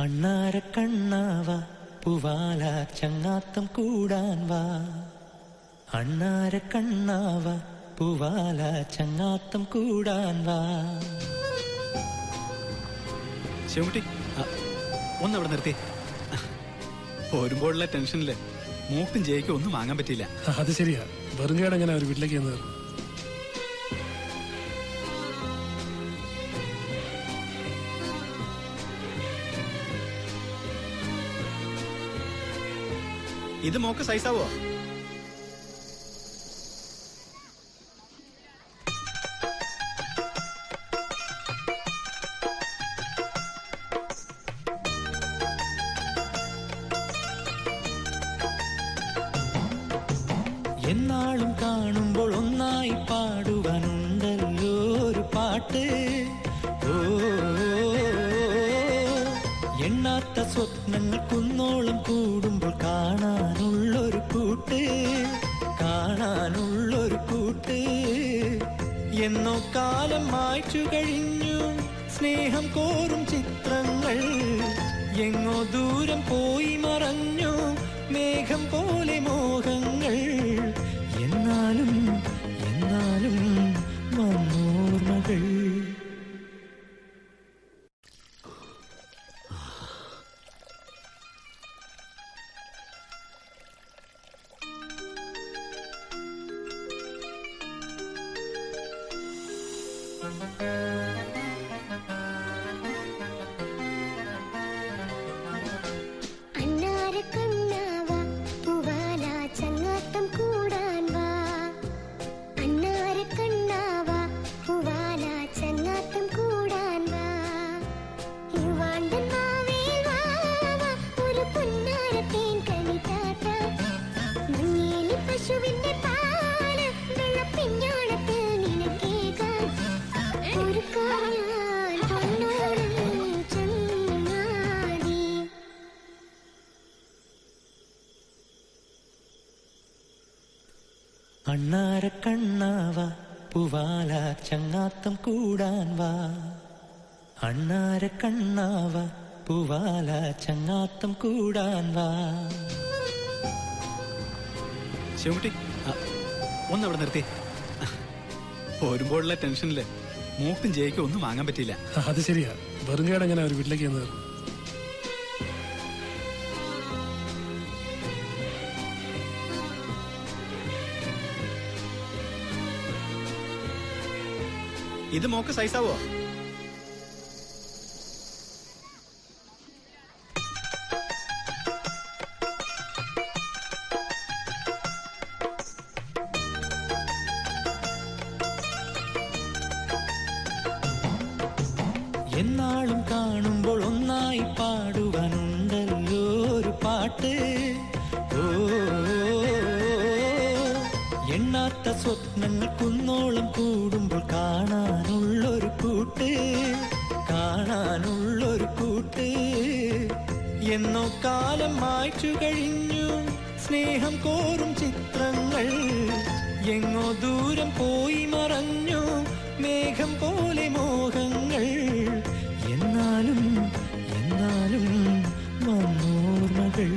അണ്ണാര കണ്ണാവ പൂവാല ചങ്ങാത്തം കൂടാൻ വാ. അണ്ണാര കണ്ണാവ പൂവാല ചങ്ങാത്തം കൂടാൻ വാ. ശിവകുട്ടി ഒന്നവിടെ നിർത്തി. പോരുമ്പോഴുള്ള ടെൻഷനില് മൂക്കും ജയിക്കും ഒന്നും വാങ്ങാൻ പറ്റിയില്ല. അത് ശരിയാ. വെറും കേടെങ്ങനെ ഒരു വീട്ടിലേക്ക് ചെന്നത്? ഇത് മോക്ക് സൈസാവോ? എന്നാളും കാണുമ്പോൾ ഒന്നായി പാടുവാനുണ്ടല്ലോ ഒരു പാട്ട്. ഓ എണ്ണാത്ത സ്വപ്നങ്ങൾ കുന്നോളം കൂടുമ്പോൾ കാണാനുള്ളൊരു കൂട്ട്, കാണാനുള്ളൊരു കൂട്ട്. എന്നോ കാലം മായ്ച്ചു കഴിഞ്ഞു സ്നേഹം കോറും ചിത്രങ്ങൾ. എങ്ങോ ദൂരം പോയി മറഞ്ഞു മേഘം പോലെ മോഹങ്ങൾ. എന്നാലും എന്നാലും വന്നോർമ്മകൾ. അണ്ണാര കണ്ണാവ പൂവാല ചങ്ങാത്തം കൂടാൻ വാ. അണ്ണാര കണ്ണാവ പൂവാല ചങ്ങാത്തം കൂടാൻ വാ. ശിവകുട്ടി ഒന്നവിടെ നിർത്തി. പോരുമ്പോഴുള്ള ടെൻഷനില് മൂക്കും ജയിക്കും ഒന്നും വാങ്ങാൻ പറ്റിയില്ല. അത് ശരിയാ. വെറും കേടെങ്ങനെ ഒരു വീട്ടിലേക്ക് ചെന്നത്? ഇത് മോക്ക് സൈസാവോ? എന്നാളും കാണുമ്പോൾ ഒന്നായി പാടുവാനുണ്ടല്ലോ ഒരു പാട്ട്. ഓ എണ്ണാത്ത സ്വപ്നങ്ങൾ കുന്നോളം കൂടുമ്പോൾ കാണാനുള്ളൊരു കൂട്ട്, കാണാനുള്ളൊരു കൂട്ട്. എന്നോ കാലം മായ്ച്ചു കഴിഞ്ഞു സ്നേഹം കോറും ചിത്രങ്ങൾ. എങ്ങോ ദൂരം പോയി മറഞ്ഞു മേഘം പോലെ മോഹങ്ങൾ. എന്നാലും എന്നാലും വന്നോർമ്മകൾ.